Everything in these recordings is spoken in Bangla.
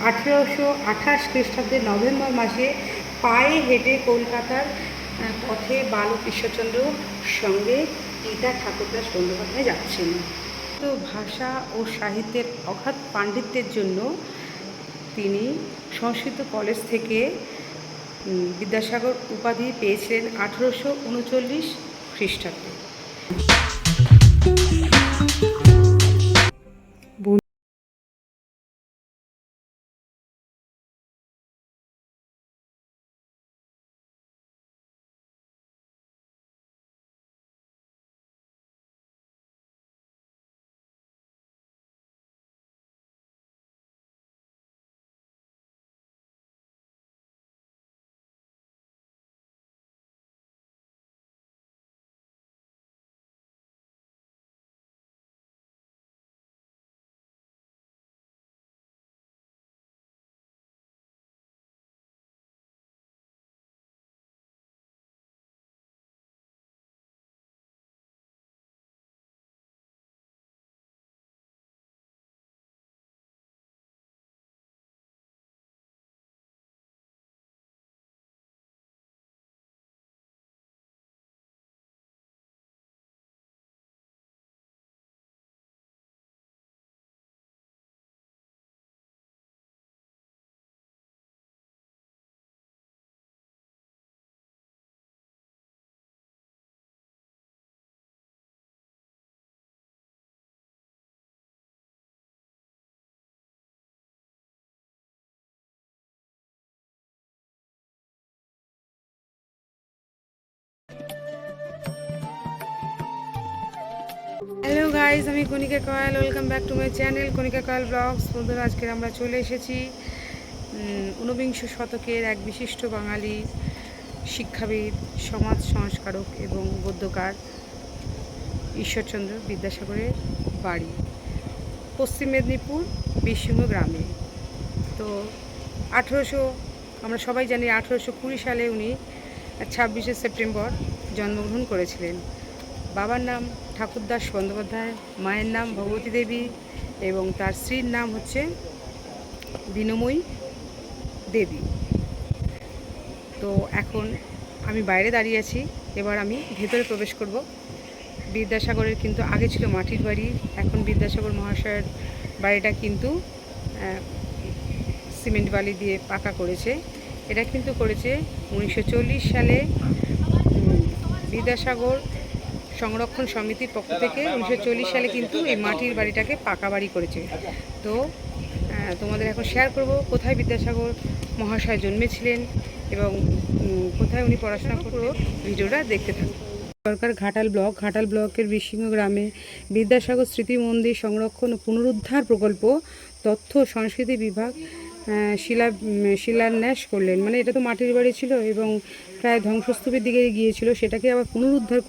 1828 খ্রিস্টাব্দের নভেম্বর মাসে পায়ে হেঁটে কলকাতার পথে বালক ঈশ্বরচন্দ্রর সঙ্গে পিতা ঠাকুরদাস বন্দ্যোপাধ্যায় যাচ্ছেন। তো ভাষা ও সাহিত্যের অগাধ পাণ্ডিত্যের জন্য তিনি সংস্কৃত কলেজ থেকে বিদ্যাসাগর উপাধি পেয়েছিলেন 1839 খ্রিস্টাব্দে। হ্যালো গাইজ, আমি Kanika Kayal. Welcome back to my channel Kanika Kayal blogs. বন্ধুরা, আজকে আমরা চলে এসেছি ঊনবিংশ শতকের এক বিশিষ্ট বাঙালি শিক্ষাবিদ, সমাজ সংস্কারক এবং গদ্যকার ঈশ্বরচন্দ্র বিদ্যাসাগরের বাড়ি পশ্চিম মেদিনীপুর বীরসিংহ গ্রামে। তো আমরা সবাই জানি 1820 সালে উনি 26শে সেপ্টেম্বর জন্মগ্রহণ করেছিলেন। বাবার নাম ঠাকুরদাস বন্দ্যোপাধ্যায়, মায়ের নাম ভগবতী দেবী এবং তার স্ত্রীর নাম হচ্ছে দীনময়ী দেবী। তো এখন আমি বাইরে দাঁড়িয়ে আছি, এবার আমি ভেতরে প্রবেশ করব। বিদ্যাসাগরের কিন্তু আগে ছিল মাটির বাড়ি, এখন বিদ্যাসাগর মহাশয়ের বাড়িটা কিন্তু সিমেন্ট বালি দিয়ে পাকা করেছে। এটা কিন্তু করেছে 1940 সালে বিদ্যাসাগর সংরক্ষণ সমিতির পক্ষ থেকে। 1940 সালে কিন্তু এই মাটির বাড়িটাকে পাকা বাড়ি করেছে। তো তোমাদের এখন শেয়ার করব কোথায় বিদ্যাসাগর মহাশয় জন্মেছিলেন এবং কোথায় উনি পড়াশোনা করতেন। ভিডিওটা দেখতে থাকুন। সরকার ঘাটাল ব্লকের বীরসিংহ গ্রামে বিদ্যাসাগর স্মৃতি মন্দির সংরক্ষণ ও পুনরুদ্ধার প্রকল্প তথ্য সংস্কৃতি বিভাগ শিলান্যাস করলেন। মানে এটা তো মাটির বাড়ি ছিল এবং প্রায় ধ্বংসস্তূপের দিকে গিয়েছিল, সেটাকে আবার পুনরুদ্ধার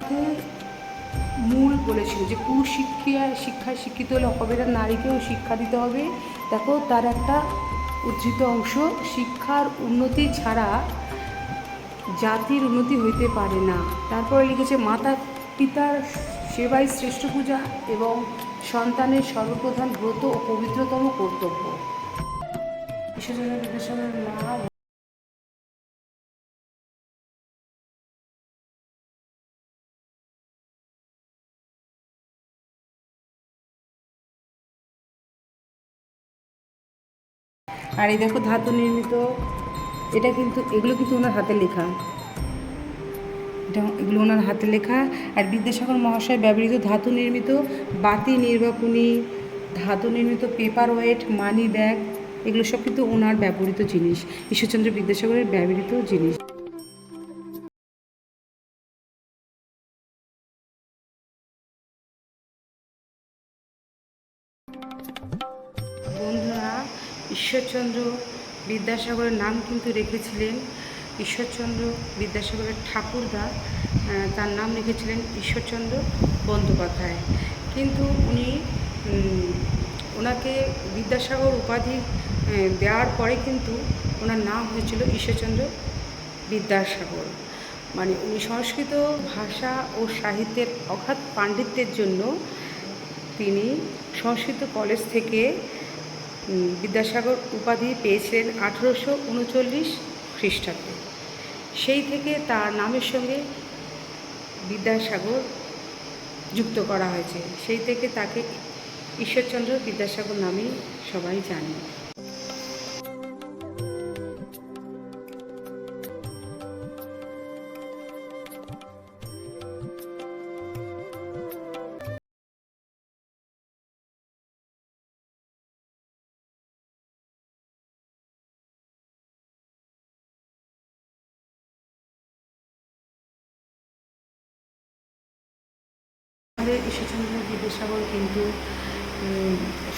তাকে মূল বলেছিল যে পুরুষ শিক্ষায় শিক্ষিত হলে হবে না, নারীকেও শিক্ষা দিতে হবে। দেখো তার একটা উদ্ধৃত অংশ, শিক্ষার উন্নতি ছাড়া জাতির উন্নতি হইতে পারে না। তারপরে লিখেছে মাতা পিতার সেবাই শ্রেষ্ঠ পূজা এবং সন্তানের সর্বপ্রধান ব্রত ও পবিত্রতম কর্তব্য। ঈশ্বরচন্দ্র বিদ্যাসাগরের মা আর এই দেখো ধাতু নির্মিত, এটা কিন্তু এগুলো কিন্তু ওনার হাতে লেখা, এগুলো ওনার হাতে লেখা। আর বিদ্যাসাগর মহাশয় ব্যবহৃত ধাতু নির্মিত বাতি নির্বাপনী, ধাতু নির্মিত পেপার ওয়েট, মানি ব্যাগ, এগুলো সব কিন্তু ওনার ব্যবহৃত জিনিস, ঈশ্বরচন্দ্র বিদ্যাসাগরের ব্যবহৃত জিনিস। বন্ধুরা, ঈশ্বরচন্দ্র বিদ্যাসাগরের নাম কিন্তু রেখেছিলেন ঈশ্বরচন্দ্র বিদ্যাসাগরের ঠাকুরদা, তার নাম লিখেছিলেন ঈশ্বরচন্দ্র বন্দ্যোপাধ্যায়। কিন্তু উনি ওনাকে বিদ্যাসাগর উপাধি দেওয়ার পরে কিন্তু ওনার নাম হয়েছিল ঈশ্বরচন্দ্র বিদ্যাসাগর। মানে উনি সংস্কৃত ভাষা ও সাহিত্যের অগাধ পাণ্ডিত্যের জন্য তিনি সংস্কৃত কলেজ থেকে বিদ্যাসাগর উপাধি পেয়েছিলেন 1839 খ্রিস্টাব্দে। সেই থেকে তার নামের সঙ্গে বিদ্যাসাগর যুক্ত করা হয়েছে, সেই থেকে তাকে ঈশ্বরচন্দ্র বিদ্যাসাগর নামেই সবাই জানে। আমাদের ঈশ্বরচন্দ্র বিদ্যাসাগর কিন্তু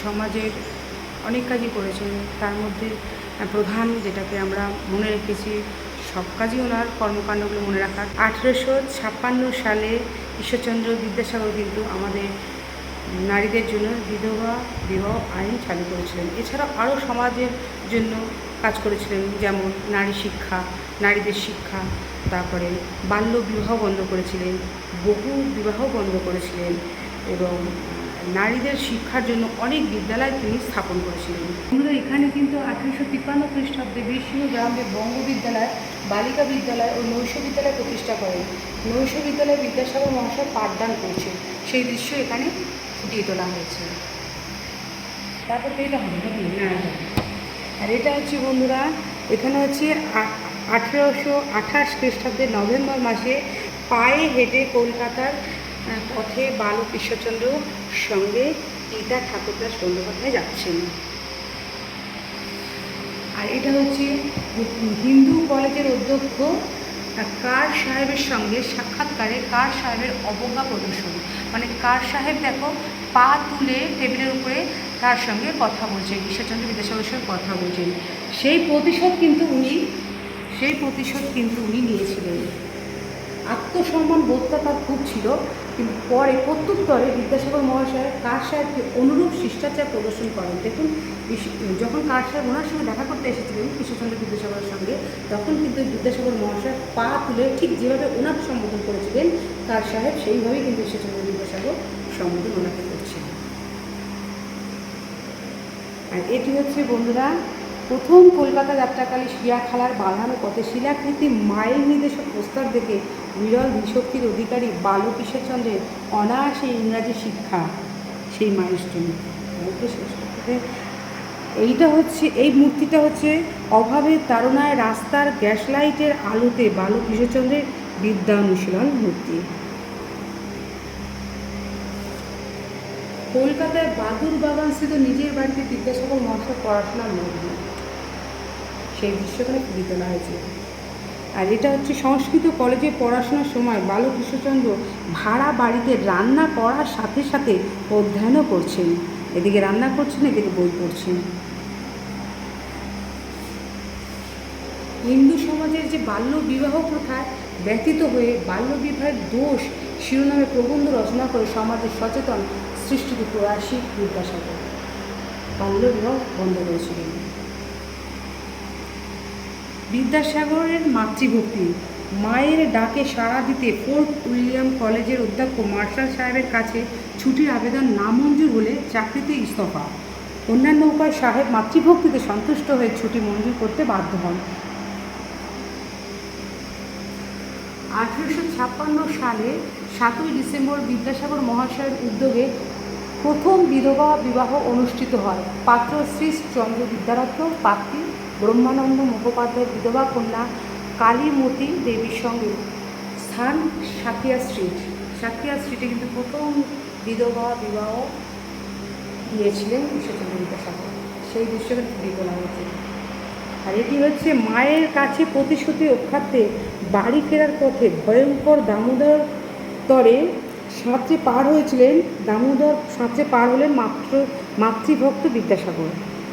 সমাজের অনেক কাজই করেছেন, তার মধ্যে প্রধান যেটাকে আমরা মনে রেখেছি, সব কাজই ওনার কর্মকাণ্ডগুলো মনে রাখার। 1856 সালে ঈশ্বরচন্দ্র বিদ্যাসাগর কিন্তু আমাদের নারীদের জন্য বিধবা বিবাহ আইন চালু করেছিলেন। এছাড়াও আরও সমাজের জন্য কাজ করেছিলেন, যেমন নারী শিক্ষা, নারীদের শিক্ষা, তারপরে বাল্য বিবাহ বন্ধ করেছিলেন, বহু বিবাহ বন্ধ করেছিলেন এবং নারীদের শিক্ষার জন্য অনেক বিদ্যালয় তিনি স্থাপন করেছিলেন। আমরা এখানে কিন্তু 1853 খ্রিস্টাব্দে বীরসিংহ গ্রামে বঙ্গ বিদ্যালয়, বালিকা বিদ্যালয় ও নৈশ বিদ্যালয় প্রতিষ্ঠা করেন। নৈশ বিদ্যালয়ে বিদ্যাসাগর মহাশয় পাঠদান করেছেন, সেই দৃশ্য এখানে ফুটিয়ে তোলা হয়েছে। তারপর তো এটা হবে না, আর এটা হচ্ছে বন্ধুরা, এখানে হচ্ছে 1828 খ্রিস্টাব্দে নভেম্বর মাসে পায়ে হেঁটে কলকাতার পথে বালক ঈশ্বরচন্দ্র সঙ্গে পিতা ঠাকুরদাস বন্দ্যোপাধ্যায় যাচ্ছেন। আর এটা হচ্ছে হিন্দু কলেজের অধ্যক্ষ কার সাহেবের সঙ্গে সাক্ষাৎকারে কার সাহেবের অবজ্ঞা প্রদর্শন। মানে কার সাহেব দেখো পা তুলে টেবিলের উপরে তার সঙ্গে কথা বলছেন, ঈশ্বরচন্দ্র বিদ্যাসাগরের সঙ্গে কথা বলছেন। সেই প্রতিশোধ কিন্তু উনি নিয়েছিলেন। আত্মসম্মান বোধটা তার খুব ছিল, কিন্তু পরে প্রত্যুত্তরে বিদ্যাসাগর মহাশয় কার সাহেবকে অনুরূপ শিষ্টাচার প্রদর্শন করেন। দেখুন, যখন কার সাহেব ওনার সঙ্গে দেখা করতে এসেছিলেন ঈশ্বরচন্দ্র বিদ্যাসাগরের সঙ্গে, তখন কিন্তু বিদ্যাসাগর মহাশয় পা তুলে ঠিক যেভাবে ওনাকে সম্বোধন করেছিলেন কার সাহেব, সেইভাবেই কিন্তু ঈশ্বরচন্দ্র বিদ্যাসাগর সম্বোধন ওনাকে করছেন। আর এটি হচ্ছে বন্ধুরা প্রথম কলকাতা যাত্রাকালে শিয়াখালার বাঁধানো পথে শিলাকৃতি মায়ের নির্দেশক প্রস্তাব দেখে বিরল ধীশক্তির অধিকারী বালক ঈশ্বরচন্দ্রের অনায়াসে ইংরাজি শিক্ষা, সেই মাইলস্টোন। এইটা হচ্ছে, এই মূর্তিটা হচ্ছে অভাবের তাড়নায় রাস্তার গ্যাস লাইটের আলোতে বালক ঈশ্বরচন্দ্রের বিদ্যা অনুশীলন মূর্তি। কলকাতায় বাদুর বাগানস্থিত নিজের বাড়িতে বিদ্যাসাগর মহাশয় পড়াশোনার মধ্যে সেই দৃশ্যখানে ফুটিয়ে তোলা হয়েছে। আর এটা হচ্ছে সংস্কৃত কলেজে পড়াশোনার সময় বালক ঈশ্বরচন্দ্র ভাড়া বাড়িতে রান্না করার সাথে সাথে অধ্যয়নও করছেন, এদিকে রান্না করছেন এদিকে বই পড়ছেন। হিন্দু সমাজের যে বাল্য বিবাহ প্রথায় ব্যতীত হয়ে বাল্য বিবাহের দোষ শিরোনামে প্রবন্ধ রচনা করে সমাজের সচেতন সৃষ্টিতে প্রয়াসী বিদ্যাসাগর বাল্যবিবাহ বন্ধ করেছিলেন। বিদ্যাসাগরের মাতৃভক্তি। মায়ের ডাকে সাড়া দিতে ফোর্ট উইলিয়াম কলেজের অধ্যক্ষ মার্শাল সাহেবের কাছে ছুটির আবেদন নামঞ্জুর হলে চাকরিতে ইস্তফা। অন্যান্য উপায় সাহেব মাতৃভক্তিতে সন্তুষ্ট হয়ে ছুটি মঞ্জুর করতে বাধ্য হন। 1856 সালে 7ই ডিসেম্বর বিদ্যাসাগর মহাশয়ের উদ্যোগে প্রথম বিধবা বিবাহ অনুষ্ঠিত হয়। পাত্র শ্রীশচন্দ্র বিদ্যারত্ন, পাত্রী ব্রহ্মানন্দ মুখোপাধ্যায়ের বিধবা কন্যা কালীমতী দেবীর সঙ্গে। স্থান সাকিয়া স্ট্রিট। সাকিয়া স্ট্রিটে কিন্তু প্রথম বিধবা বিবাহ দিয়েছিলেন ঈশ্বরচন্দ্র বিদ্যাসাগর, সেই দৃশ্যকে ফুটিয়ে তোলা হয়েছে। আর এটি হচ্ছে মায়ের কাছে প্রতিশ্রুতি রক্ষার্থে বাড়ি ফেরার পথে ভয়ঙ্কর দামোদর তরে সাঁতরে পার হয়েছিলেন। দামোদর সাঁতরে পার হলেন মাতৃভক্ত বিদ্যাসাগর।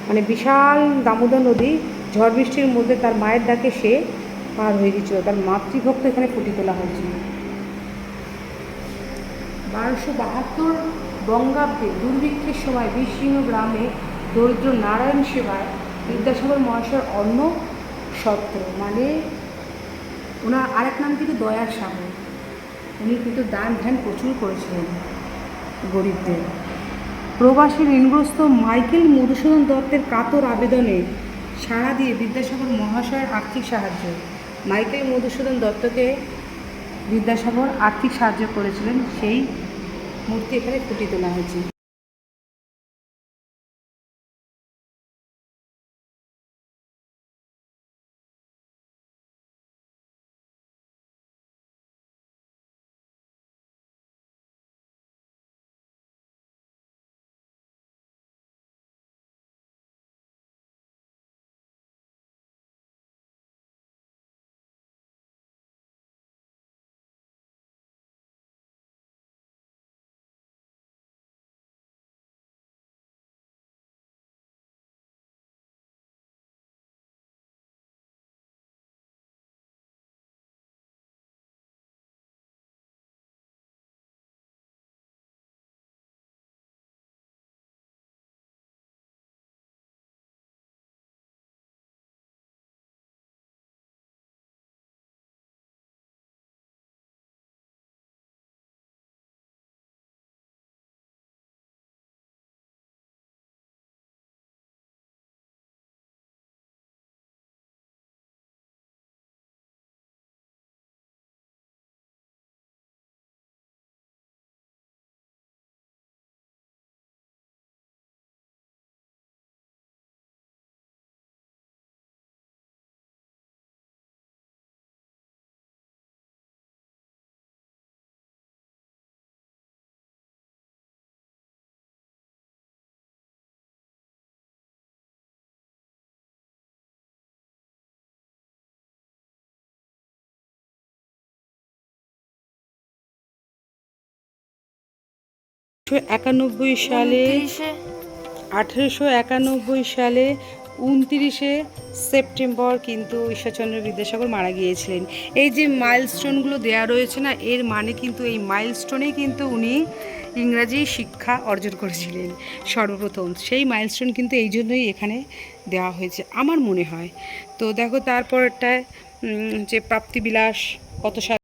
মানে বিশাল দামোদর নদী, ঝড় বৃষ্টির মধ্যে তার মায়ের ডাকে সে পার হয়ে গিয়েছিল। তার মাতৃভক্ত এখানে ফুটিয়ে তোলা হয়েছিল। 1272 বঙ্গাব্দে দুর্ভিক্ষের সময় বীরসিংহ গ্রামে দরিদ্র নারায়ণ সেবায় বিদ্যাসাগর মহাশয়ের অন্ন সত্র, মানে ওনার আরেক নাম কিন্তু দয়ার সাগর। উনি কিন্তু দান ধ্যান প্রচুর করেছিলেন গরিবদের। প্রবাসী ঋণগ্রস্ত মাইকেল মধুসূদন দত্তের কাতর আবেদনে সাড়া দিয়ে বিদ্যাসাগর মহাশয়ের আর্থিক সাহায্য। মাইকেল মধুসূদন দত্তকে বিদ্যাসাগর আর্থিক সাহায্য করেছিলেন, সেই মূর্তি এখানে ফুটিয়ে তোলা হয়েছে। একানব্বই সালে 1891 সালে 29শে সেপ্টেম্বর কিন্তু ঈশ্বরচন্দ্র বিদ্যাসাগর মারা গিয়েছিলেন। এই যে মাইলস্টোনগুলো দেওয়া রয়েছে না, এর মানে কিন্তু এই মাইলস্টোনেই কিন্তু উনি ইংরাজি শিক্ষা অর্জন করেছিলেন সর্বপ্রথম। সেই মাইলস্টোন কিন্তু এই জন্যই এখানে দেওয়া হয়েছে আমার মনে হয়। তো দেখো তারপরটায় যে প্রাপ্তিবিলাস কত সাল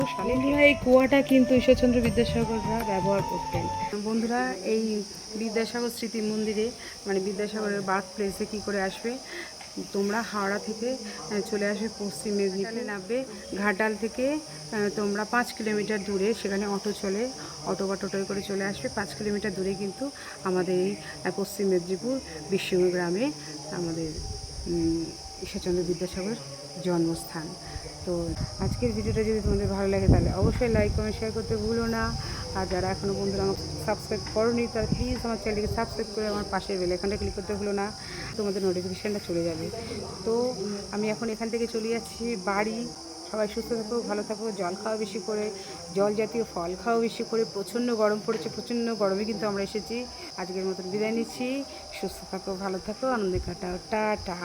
বন্ধুরা এই কুয়াটা কিন্তু ঈশ্বরচন্দ্র বিদ্যাসাগররা ব্যবহার করতেন। বন্ধুরা এই বিদ্যাসাগর স্মৃতি মন্দিরে মানে বিদ্যাসাগরের বার্থ প্লেসে কী করে আসবে, তোমরা হাওড়া থেকে চলে আসবে পশ্চিম মেদিনীপুরে নামবে। ঘাটাল থেকে তোমরা 5 কিলোমিটার দূরে সেখানে অটো চলে, অটো বা টোটোয় করে চলে আসবে। 5 কিলোমিটার দূরে কিন্তু আমাদের এই পশ্চিম মেদিনীপুর বিশ্বমী গ্রামে আমাদের ঈশ্বরচন্দ্র বিদ্যাসাগর জন্মস্থান। তো আজকের ভিডিওটা যদি তোমাদের ভালো লাগে তাহলে অবশ্যই লাইক কমেন্ট শেয়ার করতে ভুলো না। আর যারা এখনও বন্ধুরা আমাকে সাবস্ক্রাইব করোনি তারা প্লিজ আমার চ্যানেলকে সাবস্ক্রাইব করে আমার পাশের বেল আইকনটা ক্লিক করতে ভুলো না, তোমাদের নোটিফিকেশানটা চলে যাবে। তো আমি এখন এখান থেকে চলে যাচ্ছি বাড়ি। সবাই সুস্থ থাকো, ভালো থাকো, জল খাওয়া বেশি করে, জল জাতীয় ফল খাওয়া বেশি করে। প্রচণ্ড গরম পড়েছে, প্রচণ্ড গরমে কিন্তু আমরা এসেছি। আজকের মতন বিদায় নিচ্ছি। সুস্থ থাকো, ভালো থাকো, আনন্দে কাটাও, টাটা।